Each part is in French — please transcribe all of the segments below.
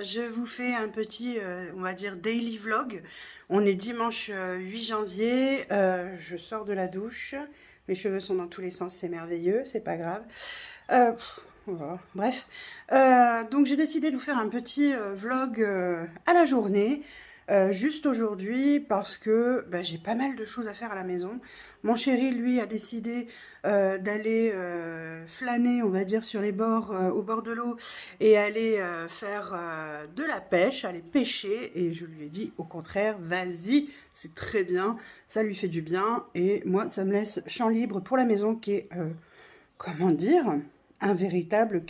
je vous fais un petit, on va dire, daily vlog. On est dimanche 8 janvier, je sors de la douche, mes cheveux sont dans tous les sens, c'est merveilleux, c'est pas grave. Voilà, bref, donc j'ai décidé de vous faire un petit vlog à la journée, juste aujourd'hui, parce que bah, j'ai pas mal de choses à faire à la maison. Mon chéri, lui, a décidé d'aller flâner, on va dire, sur les bords, au bord de l'eau, et aller faire de la pêche, aller pêcher. Et je lui ai dit, au contraire, vas-y, c'est très bien, ça lui fait du bien. Et moi, ça me laisse champ libre pour la maison qui est, comment dire, un véritable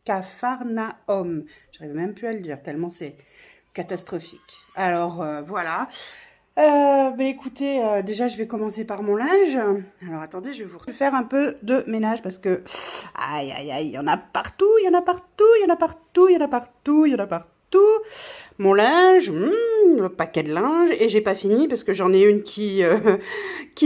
capharnaüm. J'arrive même plus à le dire, tellement c'est catastrophique. Alors, voilà. Écoutez, déjà je vais commencer par mon linge. Alors attendez, je vais vous faire un peu de ménage parce que aïe aïe aïe, il y en a partout, il y en a partout, il y en a partout, il y en a partout, il y en a partout. Mon linge, le paquet de linge, et j'ai pas fini parce que j'en ai une qui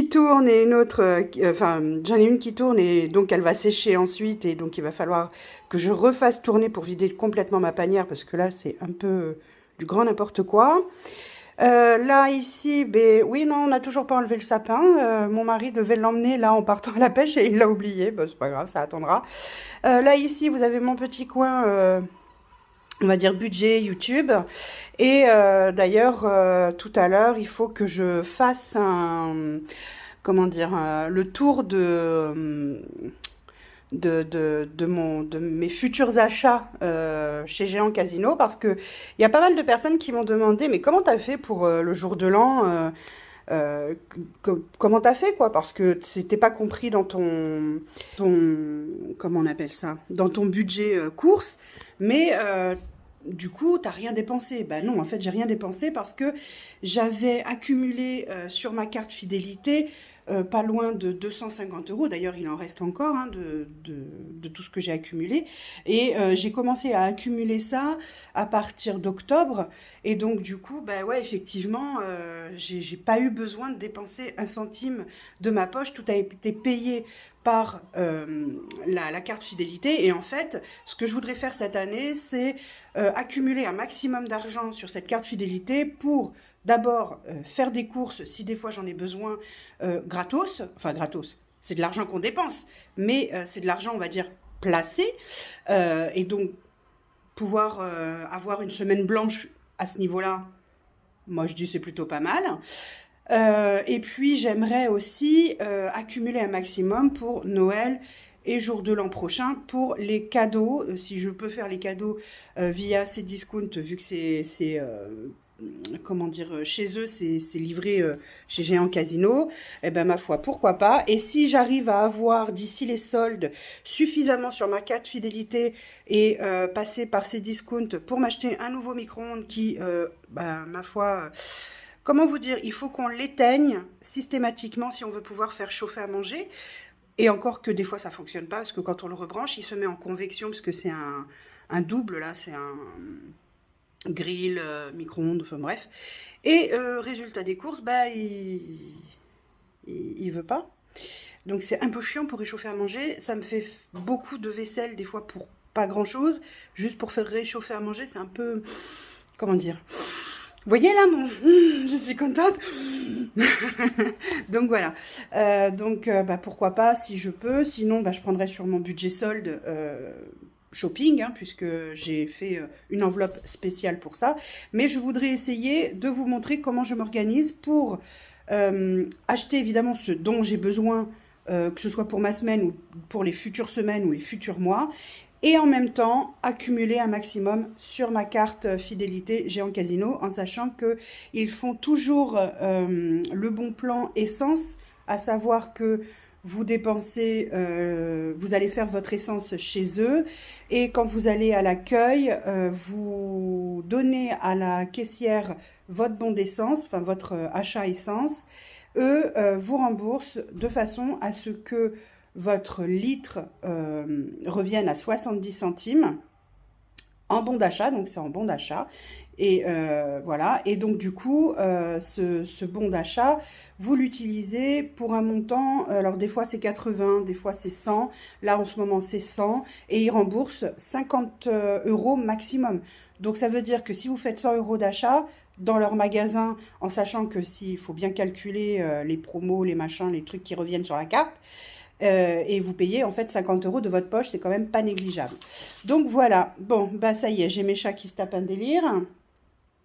tourne et une autre, enfin j'en ai une qui tourne et donc elle va sécher ensuite et donc il va falloir que je refasse tourner pour vider complètement ma panière parce que là c'est un peu du grand n'importe quoi. Là, ici, ben oui, non, on n'a toujours pas enlevé le sapin. Mon mari devait l'emmener là en partant à la pêche et il l'a oublié. Ben, c'est pas grave, ça attendra. Là, ici, vous avez mon petit coin, on va dire budget YouTube. Et d'ailleurs, tout à l'heure, il faut que je fasse un, comment dire, le tour de mes futurs achats chez Géant Casino parce que il y a pas mal de personnes qui m'ont demandé mais comment t'as fait pour le jour de l'an euh, comment t'as fait quoi parce que c'était pas compris dans ton comment on appelle ça dans ton budget course mais du coup, t'as rien dépensé. Bah non, en fait, j'ai rien dépensé parce que j'avais accumulé sur ma carte fidélité pas loin de 250 euros. D'ailleurs, il en reste encore hein, de tout ce que j'ai accumulé. Et j'ai commencé à accumuler ça à partir d'octobre. Et donc, du coup, bah ouais, effectivement, j'ai pas eu besoin de dépenser un centime de ma poche. Tout a été payé par la carte fidélité. Et en fait, ce que je voudrais faire cette année, c'est accumuler un maximum d'argent sur cette carte fidélité pour d'abord faire des courses si des fois j'en ai besoin gratos, enfin gratos, c'est de l'argent qu'on dépense, mais c'est de l'argent on va dire placé et donc pouvoir avoir une semaine blanche à ce niveau-là, moi je dis c'est plutôt pas mal. Et puis j'aimerais aussi accumuler un maximum pour Noël et jour de l'an prochain pour les cadeaux, si je peux faire les cadeaux via ces discounts, vu que comment dire, chez eux, c'est livré chez Géant Casino, eh ben ma foi, pourquoi pas. Et si j'arrive à avoir d'ici les soldes suffisamment sur ma carte fidélité et passer par ces discounts pour m'acheter un nouveau micro-ondes qui, ma foi, comment vous dire, il faut qu'on l'éteigne systématiquement si on veut pouvoir faire chauffer à manger. Et encore que des fois ça fonctionne pas, parce que quand on le rebranche, il se met en convection, parce que c'est un double, là, c'est un grill, micro-ondes, enfin bref. Et résultat des courses, bah il veut pas. Donc c'est un peu chiant pour réchauffer à manger. Ça me fait beaucoup de vaisselle des fois pour pas grand chose. Juste pour faire réchauffer à manger, c'est un peu, comment dire. Vous voyez là mon, je suis contente. Donc voilà. Pourquoi pas si je peux. Sinon, bah, je prendrai sur mon budget solde shopping, hein, puisque j'ai fait une enveloppe spéciale pour ça. Mais je voudrais essayer de vous montrer comment je m'organise pour acheter évidemment ce dont j'ai besoin, que ce soit pour ma semaine ou pour les futures semaines ou les futurs mois, et en même temps accumuler un maximum sur ma carte fidélité Géant Casino, en sachant qu'ils font toujours le bon plan essence, à savoir que vous dépensez, vous allez faire votre essence chez eux, et quand vous allez à l'accueil, vous donnez à la caissière votre bon d'essence, enfin votre achat essence. Eux vous remboursent de façon à ce que votre litre revienne à 70 centimes en bon d'achat, donc c'est en bon d'achat. Et voilà, et donc du coup, ce bon d'achat, vous l'utilisez pour un montant, alors des fois c'est 80, des fois c'est 100, là en ce moment c'est 100, et il rembourse 50 € maximum. Donc ça veut dire que si vous faites 100 € d'achat dans leur magasin, en sachant que s'il faut bien calculer les promos, les machins, les trucs qui reviennent sur la carte, et vous payez en fait 50 € de votre poche, c'est quand même pas négligeable. Donc voilà, bon, bah ça y est, j'ai mes chats qui se tapent un délire,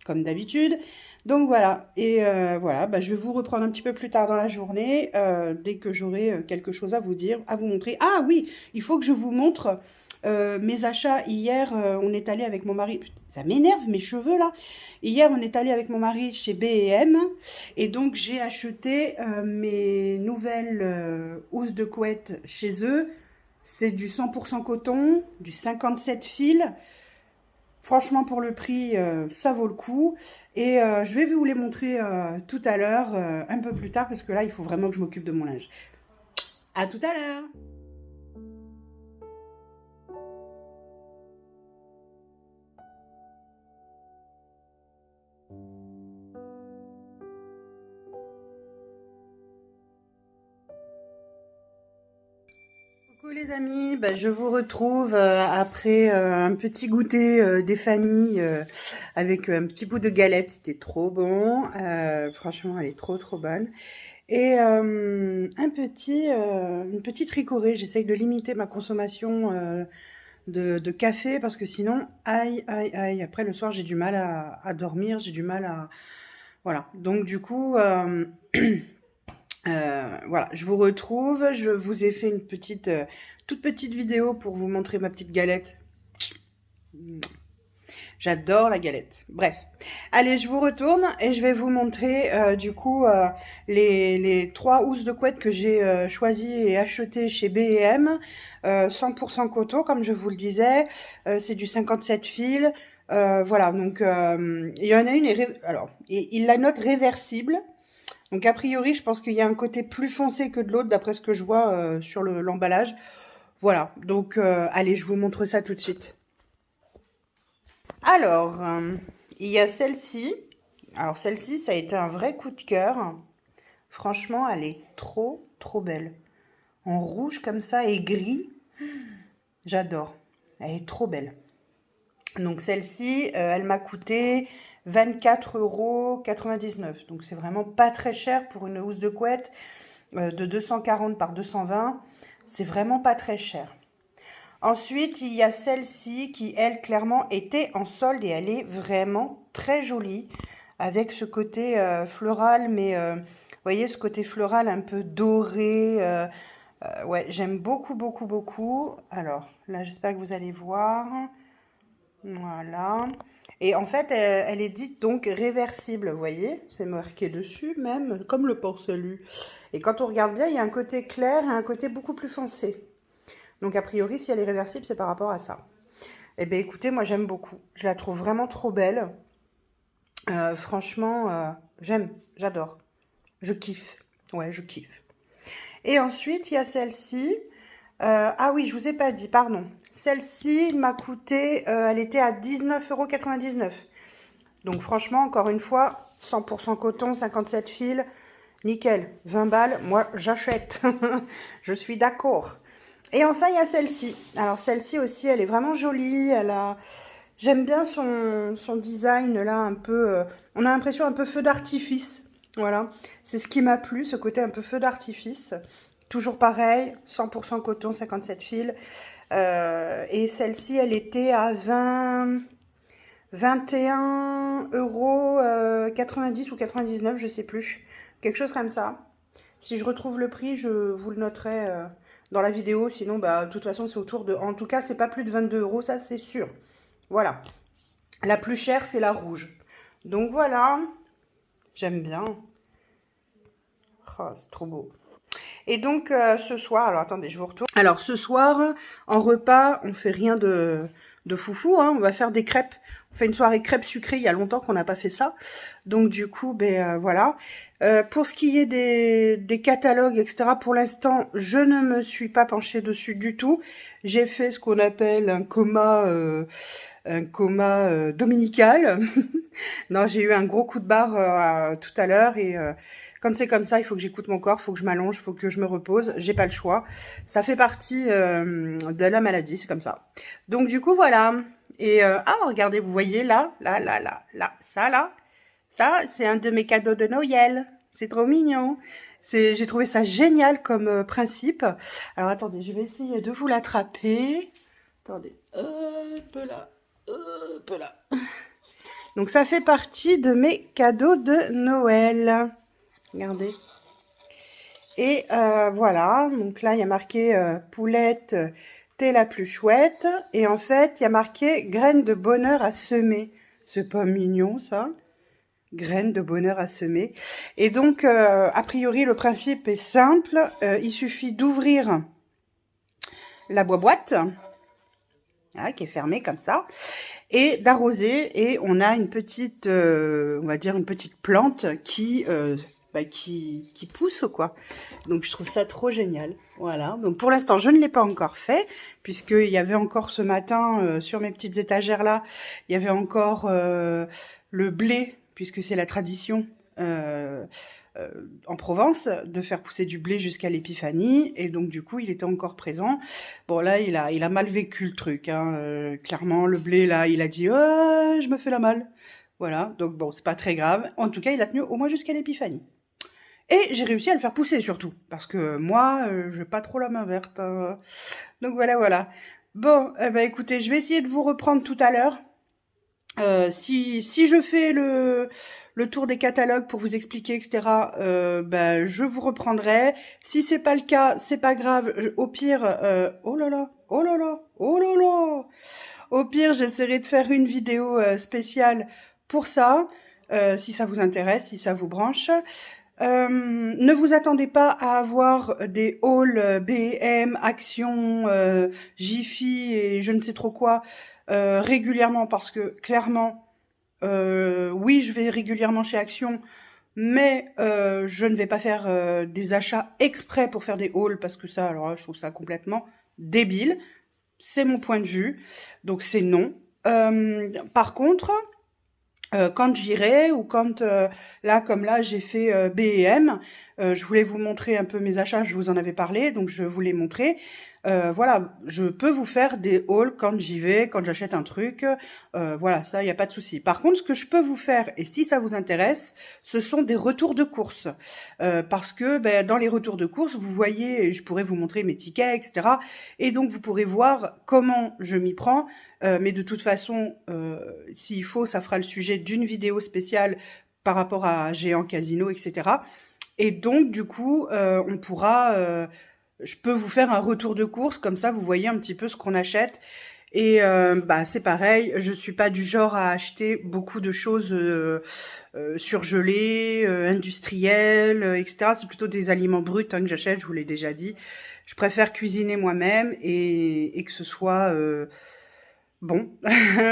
comme d'habitude. Donc voilà, et voilà, bah, je vais vous reprendre un petit peu plus tard dans la journée, dès que j'aurai quelque chose à vous dire, à vous montrer. Ah oui, il faut que je vous montre mes achats. Hier, on est allé avec mon mari, putain, ça m'énerve mes cheveux là. Hier, on est allé avec mon mari chez B&M, et donc j'ai acheté mes nouvelles housses de couette chez eux. C'est du 100% coton, du 57 fils. Franchement, pour le prix, ça vaut le coup. Et je vais vous les montrer tout à l'heure, un peu plus tard, parce que là, il faut vraiment que je m'occupe de mon linge. À tout à l'heure! Coucou les amis, bah, je vous retrouve après un petit goûter des familles avec un petit bout de galette, c'était trop bon, franchement elle est trop bonne. Et une petite ricorée, j'essaye de limiter ma consommation de café parce que sinon, aïe, après le soir j'ai du mal à dormir, j'ai du mal à... Voilà, donc du coup... voilà, je vous retrouve. Je vous ai fait une petite, toute petite vidéo pour vous montrer ma petite galette. J'adore la galette. Bref, allez, je vous retourne et je vais vous montrer du coup les 3 housses de couette que j'ai choisies et achetées chez B&M. 100% coton, comme je vous le disais. C'est du 57 fils. Voilà, donc il y en a une, alors, il la note réversible. Donc a priori, je pense qu'il y a un côté plus foncé que de l'autre, d'après ce que je vois sur l'emballage. Voilà, donc allez, je vous montre ça tout de suite. Alors, il y a celle-ci. Alors celle-ci, ça a été un vrai coup de cœur. Franchement, elle est trop belle. En rouge comme ça et gris. J'adore. Elle est trop belle. Donc celle-ci, elle m'a coûté 24,99 €. Donc c'est vraiment pas très cher pour une housse de couette de 240 par 220. C'est vraiment pas très cher. Ensuite, il y a celle-ci qui, elle, clairement était en solde et elle est vraiment très jolie. Avec ce côté floral, mais vous voyez, ce côté floral un peu doré. Ouais, j'aime beaucoup. Alors, là, j'espère que vous allez voir. Voilà. Et en fait, elle est dite donc réversible, vous voyez, c'est marqué dessus même, comme le port salut. Et quand on regarde bien, il y a un côté clair et un côté beaucoup plus foncé. Donc a priori, si elle est réversible, c'est par rapport à ça. Eh bien écoutez, moi j'aime beaucoup. Je la trouve vraiment trop belle. Franchement, j'adore. Je kiffe. Ouais, je kiffe. Et ensuite, il y a celle-ci. Ah oui, je vous ai pas dit, pardon. Celle-ci m'a coûté, elle était à 19,99 €. Donc franchement, encore une fois, 100% coton, 57 fils, nickel. 20 balles, moi j'achète. Je suis d'accord. Et enfin, il y a celle-ci. Alors celle-ci aussi, elle est vraiment jolie. J'aime bien son design là, un peu... on a l'impression un peu feu d'artifice. Voilà, c'est ce qui m'a plu, ce côté un peu feu d'artifice. Toujours pareil, 100% coton, 57 fils. Et celle-ci, elle était à 21,90 € ou 99, je sais plus. Quelque chose comme ça. Si je retrouve le prix, je vous le noterai dans la vidéo. Sinon, bah, de toute façon, c'est autour de... En tout cas, c'est pas plus de 22 €, ça c'est sûr. Voilà. La plus chère, c'est la rouge. Donc voilà. J'aime bien. Oh, c'est trop beau. Et donc ce soir, alors attendez, je vous retourne. Alors ce soir, en repas, on fait rien de foufou, hein, on va faire des crêpes. On fait une soirée crêpes sucrées, il y a longtemps qu'on n'a pas fait ça. Donc du coup, voilà. Pour ce qui est des catalogues, etc., pour l'instant, je ne me suis pas penchée dessus du tout. J'ai fait ce qu'on appelle un coma dominical. Non, j'ai eu un gros coup de barre tout à l'heure et Quand c'est comme ça, il faut que j'écoute mon corps, il faut que je m'allonge, il faut que je me repose. J'ai pas le choix. Ça fait partie de la maladie, c'est comme ça. Donc du coup, voilà. Et ah, regardez, vous voyez là, ça, c'est un de mes cadeaux de Noël. C'est trop mignon. J'ai trouvé ça génial comme principe. Alors attendez, je vais essayer de vous l'attraper. Attendez, hop là. Donc ça fait partie de mes cadeaux de Noël. Regardez. Et voilà, donc là il y a marqué Poulette, t'es la plus chouette. Et en fait, il y a marqué graines de bonheur à semer. C'est pas mignon ça? Graines de bonheur à semer. Et donc, a priori, le principe est simple. Il suffit d'ouvrir la boîte, hein, qui est fermée comme ça, et d'arroser. Et on a une petite, on va dire une petite plante qui pousse, quoi. Donc, je trouve ça trop génial. Voilà. Donc, pour l'instant, je ne l'ai pas encore fait, puisqu'il y avait encore ce matin, sur mes petites étagères là, il y avait encore le blé, puisque c'est la tradition en Provence de faire pousser du blé jusqu'à l'épiphanie, et donc du coup il était encore présent. Bon là il a mal vécu le truc, hein. Clairement le blé là il a dit oh, je me fais la malle. Voilà, donc bon c'est pas très grave. En tout cas il a tenu au moins jusqu'à l'épiphanie. Et j'ai réussi à le faire pousser surtout, parce que moi j'ai pas trop la main verte. Donc voilà. Bon, bah écoutez, je vais essayer de vous reprendre tout à l'heure. Si je fais le tour des catalogues pour vous expliquer, etc., bah, je vous reprendrai. Si c'est pas le cas, c'est pas grave. Au pire, oh là là, oh là là, oh là là. Au pire, j'essaierai de faire une vidéo spéciale pour ça, si ça vous intéresse, si ça vous branche. Ne vous attendez pas à avoir des hauls B&M, Action, Jiffy et je ne sais trop quoi régulièrement, parce que clairement, oui, je vais régulièrement chez Action, mais je ne vais pas faire des achats exprès pour faire des hauls, parce que ça, alors là, je trouve ça complètement débile. C'est mon point de vue, donc c'est non. Par contre, quand j'irai, ou quand là comme là j'ai fait B&M, je voulais vous montrer un peu mes achats, je vous en avais parlé, donc je vous l'ai montré. Voilà, je peux vous faire des hauls quand j'y vais, quand j'achète un truc, voilà, ça, il n'y a pas de souci. Par contre, ce que je peux vous faire, et si ça vous intéresse, ce sont des retours de course. Parce que ben, dans les retours de course, vous voyez, je pourrais vous montrer mes tickets, etc. Et donc, vous pourrez voir comment je m'y prends. Mais de toute façon, s'il faut, ça fera le sujet d'une vidéo spéciale par rapport à Géant Casino, etc. Et donc, du coup, on pourra... je peux vous faire un retour de course, comme ça vous voyez un petit peu ce qu'on achète. Et bah c'est pareil, je suis pas du genre à acheter beaucoup de choses surgelées, industrielles, etc. C'est plutôt des aliments bruts hein, que j'achète, je vous l'ai déjà dit. Je préfère cuisiner moi-même et que ce soit bon,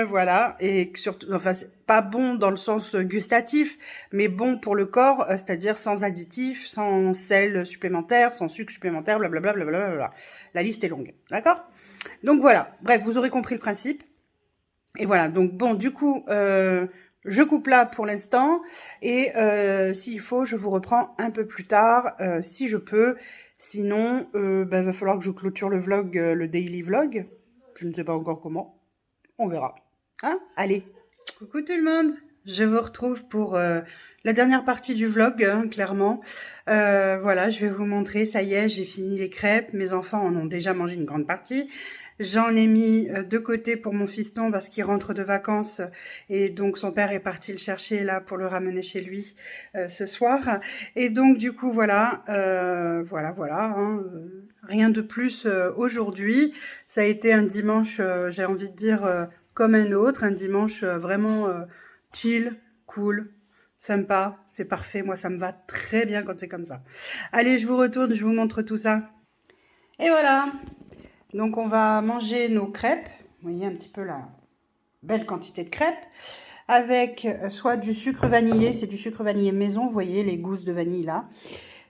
voilà, et que surtout, enfin, c'est pas bon dans le sens gustatif, mais bon pour le corps, c'est-à-dire sans additifs, sans sel supplémentaire, sans sucre supplémentaire, blablabla, blablabla. La liste est longue, d'accord? Donc voilà, bref, vous aurez compris le principe. Et voilà, donc bon, du coup, je coupe là pour l'instant, et s'il faut, je vous reprends un peu plus tard, si je peux. Sinon, bah, va falloir que je clôture le vlog, le daily vlog. Je ne sais pas encore comment. On verra. Hein? Allez, coucou tout le monde. Je vous retrouve pour la dernière partie du vlog, hein, clairement. Voilà, je vais vous montrer. Ça y est, j'ai fini les crêpes. Mes enfants en ont déjà mangé une grande partie. J'en ai mis de côté pour mon fiston parce qu'il rentre de vacances. Et donc, son père est parti le chercher là pour le ramener chez lui ce soir. Et donc, du coup, voilà. Voilà. Hein, rien de plus aujourd'hui. Ça a été un dimanche, j'ai envie de dire, comme un autre. Un dimanche vraiment chill, cool, sympa. C'est parfait. Moi, ça me va très bien quand c'est comme ça. Allez, je vous retourne, je vous montre tout ça. Et voilà. Donc, on va manger nos crêpes. Vous voyez un petit peu la belle quantité de crêpes. Avec soit du sucre vanillé, c'est du sucre vanillé maison. Vous voyez les gousses de vanille là.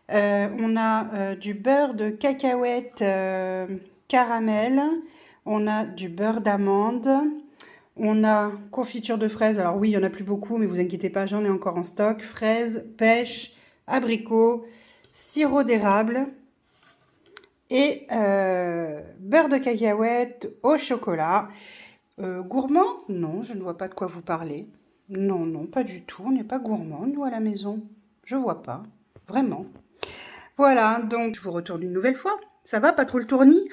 On a du beurre de cacahuète caramel, on a du beurre d'amande, on a confiture de fraises, alors oui il n'y en a plus beaucoup mais vous inquiétez pas, j'en ai encore en stock, fraises, pêche, abricot, sirop d'érable et beurre de cacahuète au chocolat. Gourmand? Non, je ne vois pas de quoi vous parlez. Non, non, pas du tout. On n'est pas gourmand, nous, à la maison. Je vois pas. Vraiment. Voilà, donc je vous retourne une nouvelle fois. Ça va, pas trop le tournis?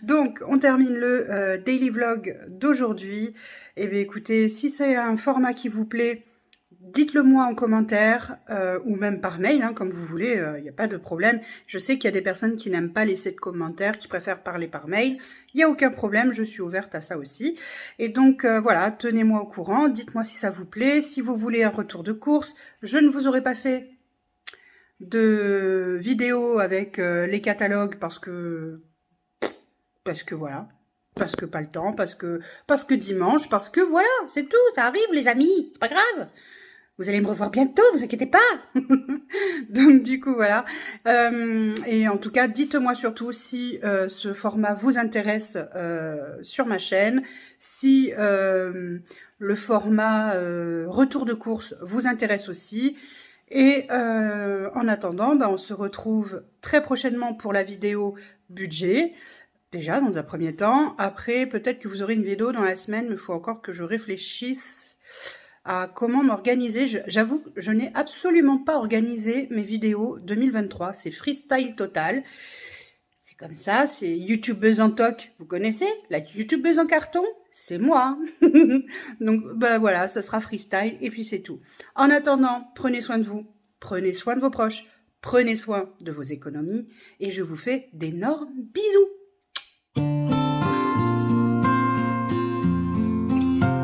Donc, on termine le daily vlog d'aujourd'hui. Eh bien, écoutez, si c'est un format qui vous plaît, dites-le moi en commentaire ou même par mail, hein, comme vous voulez, il n'y a pas de problème. Je sais qu'il y a des personnes qui n'aiment pas laisser de commentaires, qui préfèrent parler par mail. Il n'y a aucun problème, je suis ouverte à ça aussi. Et donc, voilà, tenez-moi au courant, dites-moi si ça vous plaît. Si vous voulez un retour de course, je ne vous aurais pas fait de vidéos avec les catalogues parce que voilà, parce que pas le temps, parce que dimanche, parce que voilà, c'est tout, ça arrive les amis, c'est pas grave. Vous allez me revoir bientôt, vous inquiétez pas. Donc du coup voilà. Et en tout cas, dites-moi surtout si ce format vous intéresse sur ma chaîne, si le format retour de course vous intéresse aussi. Et en attendant, on se retrouve très prochainement pour la vidéo budget. Déjà, dans un premier temps. Après, peut-être que vous aurez une vidéo dans la semaine, mais il faut encore que je réfléchisse à comment m'organiser. J'avoue que je n'ai absolument pas organisé mes vidéos 2023. C'est freestyle total. C'est comme ça, c'est youtubeuse en toc. Vous connaissez? La youtubeuse en carton, c'est moi. Donc, voilà, ça sera freestyle et puis c'est tout. En attendant, prenez soin de vous. Prenez soin de vos proches. Prenez soin de vos économies. Et je vous fais d'énormes bisous.